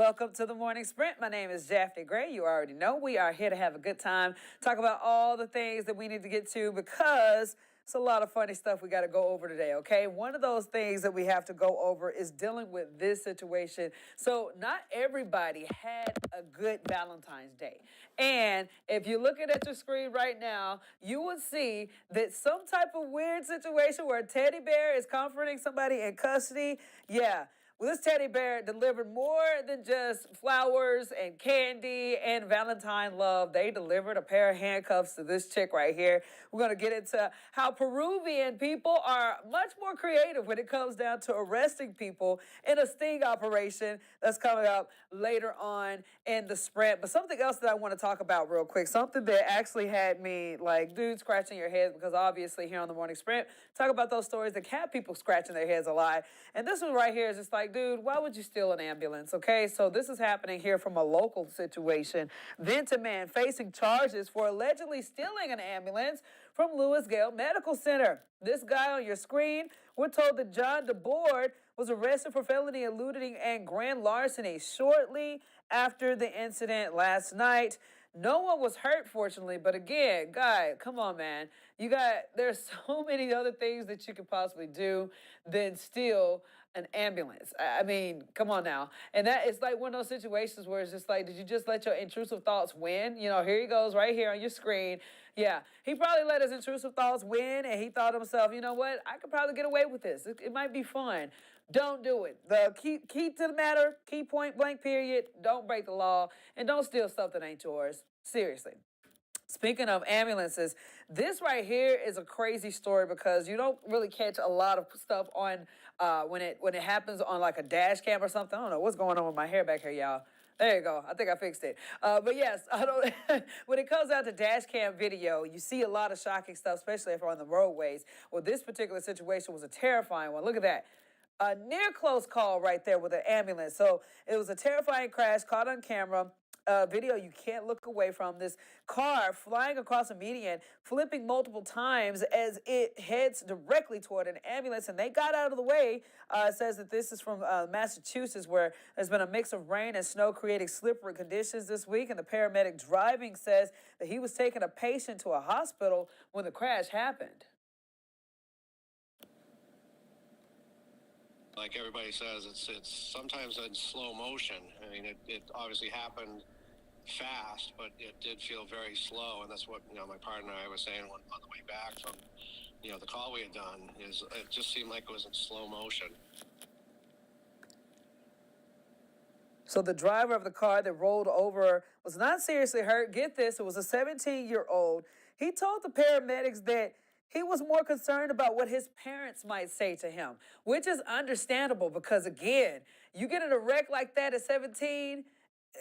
welcome to the Morning Sprint. My name is Daphne Gray. You already know we are here to have a good time, talk about all the things that we need to get to because it's a lot of funny stuff we got to go over today, okay? One of those things that we have to go over is dealing with this situation. So, not everybody had a good Valentine's Day. And if you're looking at your screen right now, you will see that some type of weird situation where a teddy bear is comforting somebody in custody. Yeah. Well, this teddy bear delivered more than just flowers and candy and Valentine love. They delivered a pair of handcuffs to this chick right here. We're going to get into how Peruvian people are much more creative when it comes down to arresting people in a sting operation that's coming up later on in the sprint. But something else that I want to talk about real quick, something that actually had me like, dude, scratching your head, because obviously here on the Morning Sprint, talk about those stories that have people scratching their heads a lot. And this one right here is just like, dude, why would you steal an ambulance? Okay, so this is happening here from a local situation. Venta man facing charges for allegedly stealing an ambulance from Lewis Gale Medical Center. This guy on your screen, we're told that John DeBoard was arrested for felony eluding and grand larceny shortly after the incident last night. No one was hurt, fortunately, but again, guy, come on, man. There's so many other things that you could possibly do than steal an ambulance. I mean, come on now. And that is like one of those situations where it's just like, did you just let your intrusive thoughts win? You know, here he goes right here on your screen. Yeah, he probably let his intrusive thoughts win and he thought to himself, you know what? I could probably get away with this. It might be fun. Don't do it. The key to the matter, key point blank period, don't break the law and don't steal stuff that ain't yours. Seriously. Speaking of ambulances, this right here is a crazy story because you don't really catch a lot of stuff on when it happens on like a dash cam or something. I don't know what's going on with my hair back here, y'all. There you go. I think I fixed it. But yes, I don't. When it comes out to dash cam video, you see a lot of shocking stuff, especially if you're on the roadways. Well, this particular situation was a terrifying one. Look at that. A near close call right there with an ambulance. So it was a terrifying crash caught on camera. Video you can't look away from. This car flying across a median, flipping multiple times as it heads directly toward an ambulance, and they got out of the way. It says that this is from Massachusetts, where there's been a mix of rain and snow creating slippery conditions this week, and the paramedic driving says that he was taking a patient to a hospital when the crash happened. Like everybody says, it's sometimes in slow motion. I mean, it obviously happened fast, but it did feel very slow, and that's what my partner and I was saying on the way back from the call we had done. Is it just seemed like it was in slow motion. So the driver of the car that rolled over was not seriously hurt. Get this, it was a 17-year-old. He told the paramedics that he was more concerned about what his parents might say to him, which is understandable because, again, you get in a wreck like that at 17,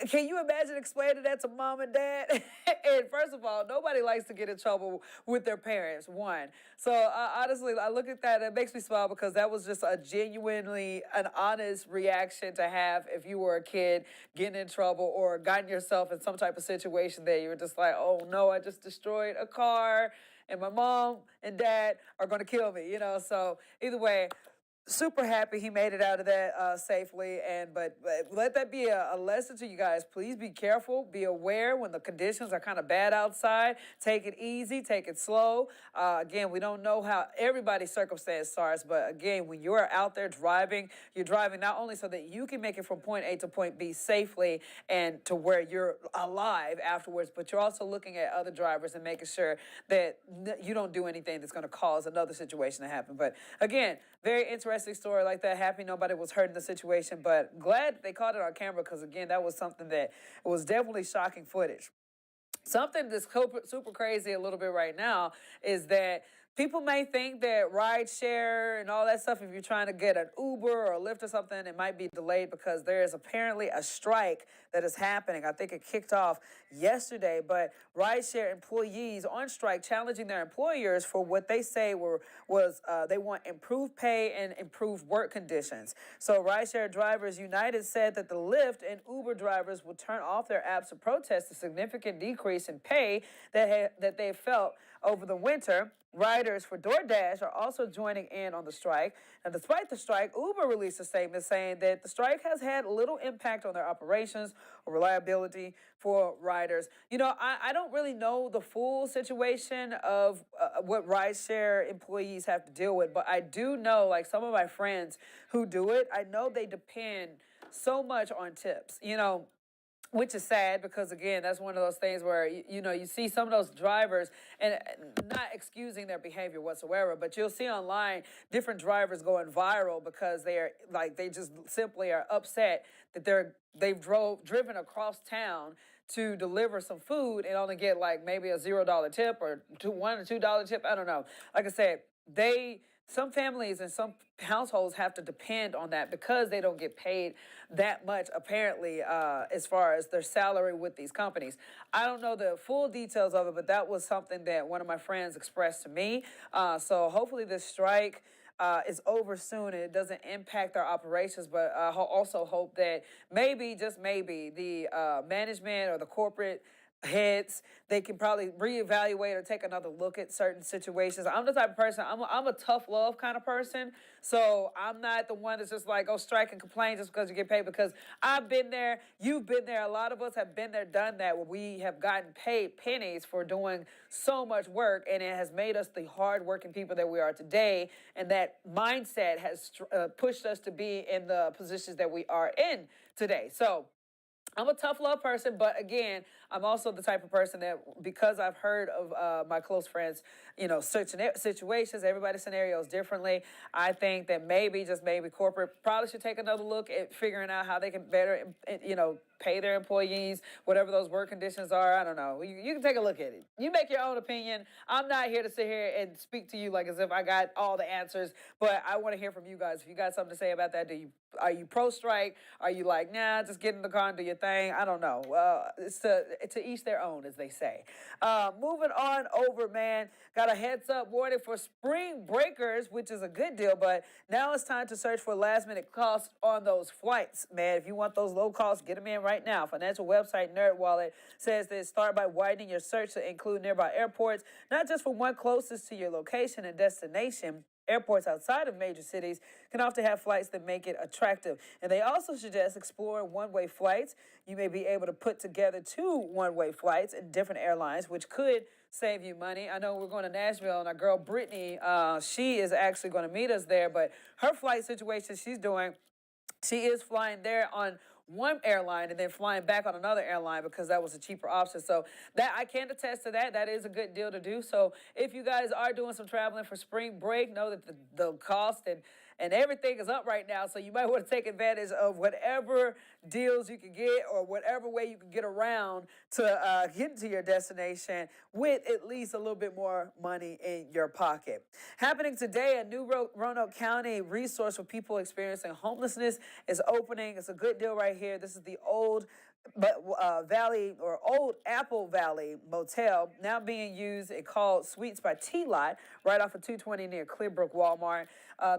can you imagine explaining that to mom and dad? And first of all, nobody likes to get in trouble with their parents, one. So honestly, I look at that and it makes me smile because that was just a genuinely an honest reaction to have if you were a kid getting in trouble or gotten yourself in some type of situation that you were just like, oh no, I just destroyed a car and my mom and dad are going to kill me, So either way, super happy he made it out of that safely. But let that be a lesson to you guys. Please be careful. Be aware when the conditions are kind of bad outside. Take it easy. Take it slow. Again, we don't know how everybody's circumstance starts. But again, when you're out there driving, you're driving not only so that you can make it from point A to point B safely and to where you're alive afterwards, but you're also looking at other drivers and making sure that you don't do anything that's going to cause another situation to happen. But again, very interesting story like that. Happy nobody was hurt in the situation, but glad they caught it on camera because, again, that was something that was definitely shocking footage. Something that's super crazy a little bit right now is that people may think that rideshare and all that stuff, if you're trying to get an Uber or a Lyft or something, it might be delayed because there is apparently a strike that is happening. I think it kicked off yesterday, but rideshare employees on strike challenging their employers for what they say was they want improved pay and improved work conditions. So Rideshare Drivers United said that the Lyft and Uber drivers will turn off their apps to protest the significant decrease in pay that they felt over the winter. Riders for DoorDash are also joining in on the strike. And despite the strike, Uber released a statement saying that the strike has had little impact on their operations or reliability for riders. I don't really know the full situation of what rideshare employees have to deal with, but I do know, like some of my friends who do it, I know they depend so much on tips. Which is sad because again, that's one of those things where you see some of those drivers, and not excusing their behavior whatsoever, but you'll see online different drivers going viral because they just simply are upset that they've driven across town to deliver some food and only get like maybe a $0 tip or $1 or $2 tip. I don't know. Like I said, some families and some households have to depend on that because they don't get paid that much, apparently, as far as their salary with these companies. I don't know the full details of it, but that was something that one of my friends expressed to me. So hopefully this strike is over soon and it doesn't impact our operations, but I also hope that maybe, just maybe, the management or the corporate heads, they can probably reevaluate or take another look at certain situations. I'm the type of person, I'm a tough love kind of person. So I'm not the one that's just like, oh, strike and complain just because you get paid, because I've been there, you've been there, a lot of us have been there, done that, where we have gotten paid pennies for doing so much work, and it has made us the hardworking people that we are today, and that mindset has pushed us to be in the positions that we are in today. So I'm a tough love person, but again, I'm also the type of person that, because I've heard of my close friends, certain situations, everybody's scenarios differently. I think that maybe, just maybe, corporate probably should take another look at figuring out how they can better, pay their employees, whatever those work conditions are. I don't know. You can take a look at it. You make your own opinion. I'm not here to sit here and speak to you like as if I got all the answers, but I want to hear from you guys. If you got something to say about that, are you pro strike? Are you like, nah, just get in the car and do your thing? I don't know. It's to each their own, as they say. Moving on over, man. Got a heads up warning for spring breakers, which is a good deal, but now it's time to search for last minute costs on those flights, man. If you want those low costs, get them in right now. Financial website NerdWallet says that start by widening your search to include nearby airports, not just for one closest to your location and destination. Airports outside of major cities can often have flights that make it attractive. And they also suggest exploring one-way flights. You may be able to put together two one-way flights in different airlines, which could save you money. I know we're going to Nashville, and our girl Brittany, she is actually going to meet us there, but her flight situation she's doing, she is flying there on one airline and then flying back on another airline because that was a cheaper option. So that I can attest to that. That is a good deal to do. So if you guys are doing some traveling for spring break, know that the cost and everything is up right now. So you might want to take advantage of whatever deals you can get or whatever way you can get around to get to your destination with at least a little bit more money in your pocket. Happening today, a new Roanoke County resource for people experiencing homelessness is opening. It's a good deal right here. This is the old Old Apple Valley Motel, now being used and called Suites by T-Lot, right off of 220 near Clearbrook Walmart.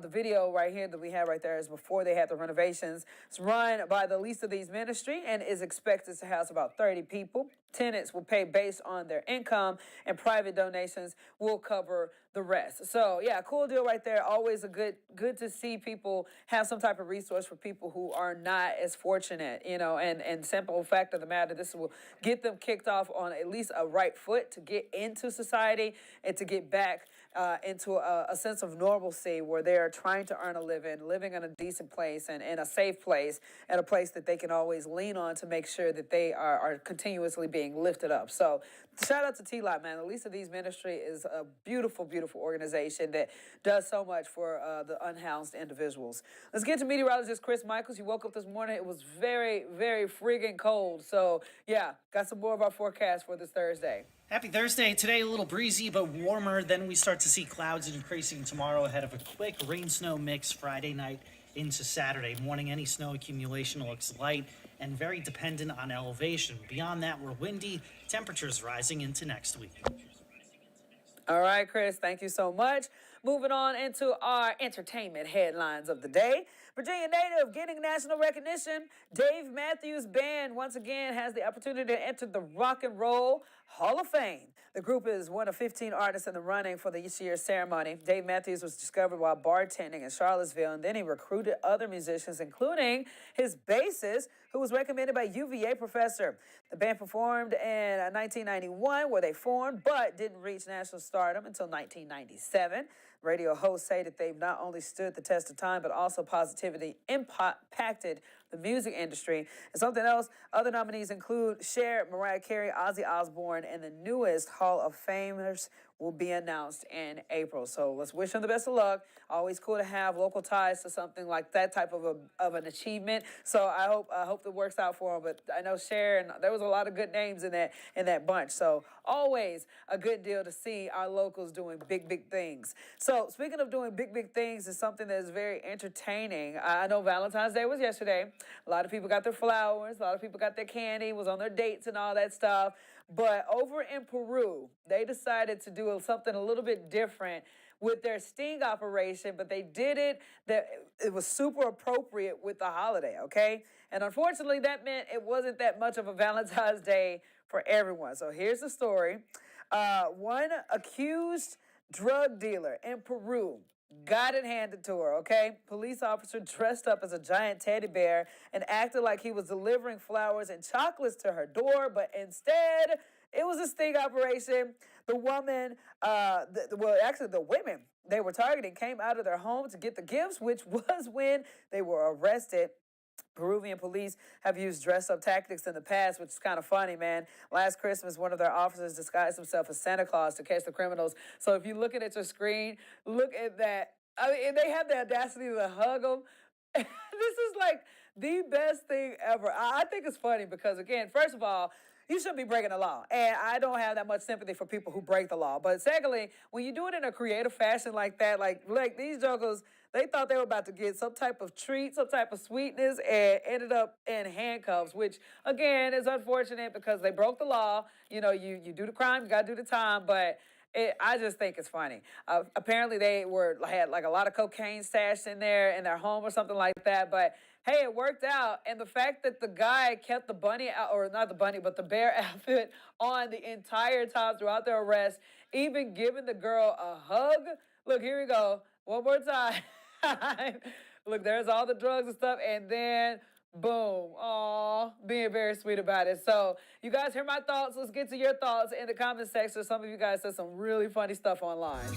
The video right here that we have right there is before they had the renovations. It's run by the Least of These Ministry and is expected to house about 30 people. Tenants will pay based on their income, and private donations will cover the rest. So yeah, cool deal right there. Always good to see people have some type of resource for people who are not as fortunate, and simple fact of the matter, this will get them kicked off on at least a right foot to get into society and to get back into a sense of normalcy where they're trying to earn a living in a decent place and in a safe place, and a place that they can always lean on to make sure that they are continuously being lifted up. So shout out to T-Lot, man. The Least of These Ministry is a beautiful, beautiful organization that does so much for the unhoused individuals. Let's get to meteorologist Chris Michaels. You woke up this morning. It was very, very friggin' cold. So yeah, got some more of our forecast for this Thursday. Happy Thursday. Today a little breezy but warmer. Then we start to see clouds increasing tomorrow ahead of a quick rain-snow mix Friday night into Saturday morning. Any snow accumulation looks light and very dependent on elevation. Beyond that, we're windy. Temperatures rising into next week. All right, Chris, thank you so much. Moving on into our entertainment headlines of the day. Virginia native getting national recognition. Dave Matthews Band once again has the opportunity to enter the Rock and Roll Hall of Fame. The group is one of 15 artists in the running for this year's ceremony. Dave Matthews was discovered while bartending in Charlottesville, and then he recruited other musicians, including his bassist, who was recommended by UVA professor. The band performed in 1991, where they formed, but didn't reach national stardom until 1997. Radio hosts say that they've not only stood the test of time, but also positively impacted the music industry. And something else, other nominees include Cher, Mariah Carey, Ozzy Osbourne, and the newest Hall of Famers will be announced in April. So let's wish them the best of luck. Always cool to have local ties to something like that type of an achievement. So I hope it works out for them. But I know Cher, and there was a lot of good names in that bunch. So always a good deal to see our locals doing big things. So speaking of doing big things, is something that is very entertaining. I know Valentine's Day was yesterday. A lot of people got their flowers. A lot of people got their candy. Was on their dates and all that stuff. But over in Peru, they decided to do something a little bit different with their sting operation, but they did it that it was super appropriate with the holiday, okay? And unfortunately, that meant it wasn't that much of a Valentine's Day for everyone. So here's the story. One accused drug dealer in Peru got it handed to her, okay? Police officer dressed up as a giant teddy bear and acted like he was delivering flowers and chocolates to her door, but instead, it was a sting operation. The woman, the women they were targeting came out of their home to get the gifts, which was when they were arrested. Peruvian police have used dress-up tactics in the past, which is kind of funny, man. Last Christmas, one of their officers disguised himself as Santa Claus to catch the criminals. So if you're looking at your screen, look at that. I mean, they have the audacity to hug them. This is like the best thing ever. I think it's funny because, again, first of all, you shouldn't be breaking the law. And I don't have that much sympathy for people who break the law. But secondly, when you do it in a creative fashion like that, like these jokers, they thought they were about to get some type of treat, some type of sweetness, and ended up in handcuffs, which, again, is unfortunate because they broke the law. You know, you do the crime, you got to do the time, but I just think it's funny. Apparently, they had like a lot of cocaine stashed in their home or something like that. But hey, it worked out. And the fact that the guy kept the bunny out, or not the bunny, but the bear outfit on the entire time throughout their arrest, even giving the girl a hug. Look, here we go. One more time. Look, there's all the drugs and stuff, and then boom. Aw, being very sweet about it. So, you guys hear my thoughts. Let's get to your thoughts in the comment section. Some of you guys said some really funny stuff online.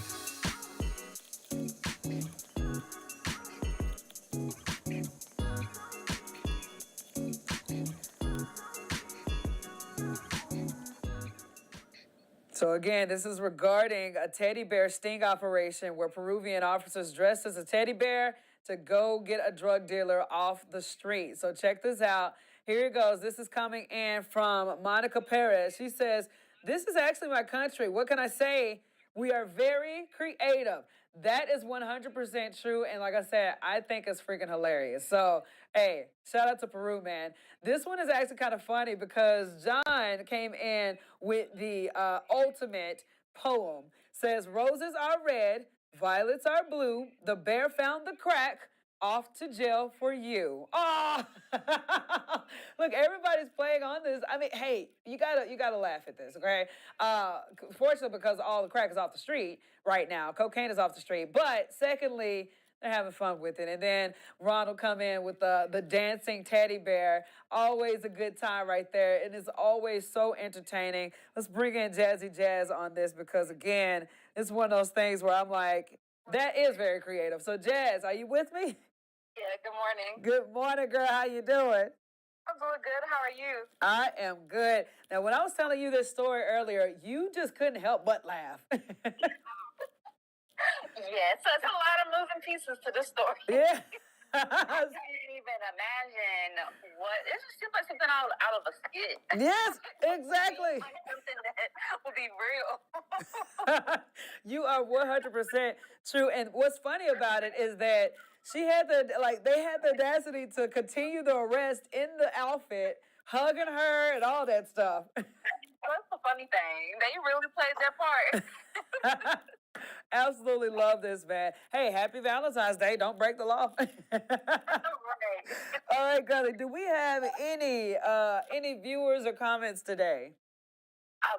So again, this is regarding a teddy bear sting operation where Peruvian officers dressed as a teddy bear to go get a drug dealer off the street. So check this out. Here it goes. This is coming in from Monica Perez. She says, "This is actually my country. What can I say? We are very creative." That is 100% true. And like I said, I think it's freaking hilarious. So, hey, shout out to Peru, man. This one is actually kind of funny because John came in with the ultimate poem. Says, "Roses are red, violets are blue. The bear found the crack. Off to jail for you." Oh, look, everybody's playing on this. I mean, hey, you gotta laugh at this, okay? Fortunately, because all the crack is off the street right now, cocaine is off the street. But secondly, they're having fun with it. And then Ron will come in with the dancing teddy bear. Always a good time right there. And it's always so entertaining. Let's bring in Jazzy Jazz on this because, again, it's one of those things where I'm like, that is very creative. So, Jazz, are you with me? Yeah, good morning. Good morning, girl. How you doing? I'm doing good. How are you? I am good. Now, when I was telling you this story earlier, you just couldn't help but laugh. Yeah, so it's a lot of moving pieces to the story. Yeah. I can't even imagine what it just seems like something out of a skit. Yes, exactly. Like something that would be real. You are 100% true. And what's funny about it is that they had the audacity to continue the arrest in the outfit, hugging her and all that stuff. That's the funny thing. They really played their part. Absolutely love this, man. Hey, happy Valentine's Day. Don't break the law. Right. All right, Gully, do we have any viewers or comments today?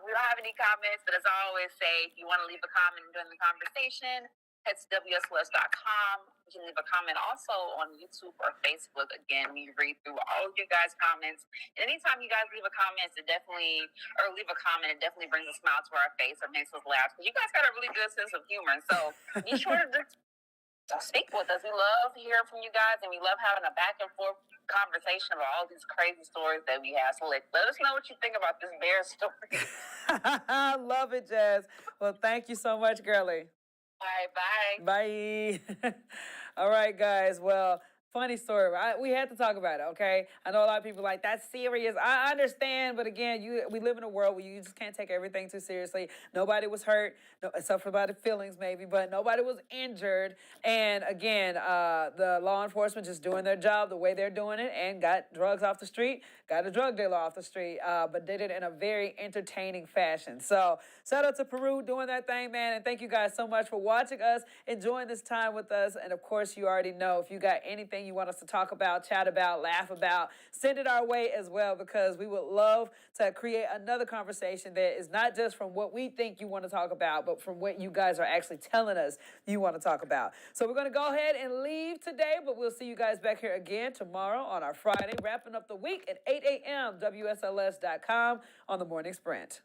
We don't have any comments, but as I always say, if you want to leave a comment during the conversation, head to WSLS.com. You can leave a comment also on YouTube or Facebook. Again, we read through all of you guys' comments. And anytime you guys leave a comment, it definitely brings a smile to our face or makes us laugh. Because you guys got a really good sense of humor. So be sure to speak with us. We love hearing from you guys, and we love having a back and forth conversation about all these crazy stories that we have. So let us know what you think about this bear story. I love it, Jazz. Well, thank you so much, girlie. All right, bye. Bye. All right, guys. Well, funny story. We had to talk about it, okay? I know a lot of people are like, that's serious. I understand, but again, we live in a world where you just can't take everything too seriously. Nobody was hurt, no, except for about the feelings maybe, but nobody was injured. And again, the law enforcement just doing their job the way they're doing it and got drugs off the street, got a drug dealer off the street, but did it in a very entertaining fashion. So shout out to Peru doing that thing, man. And thank you guys so much for watching us, enjoying this time with us. And of course, you already know if you got anything you want us to talk about, chat about, laugh about, send it our way as well, because we would love to create another conversation that is not just from what we think you want to talk about, but from what you guys are actually telling us you want to talk about. So we're going to go ahead and leave today, but we'll see you guys back here again tomorrow on our Friday, wrapping up the week at 8 a.m. WSLS.com on the Morning Sprint.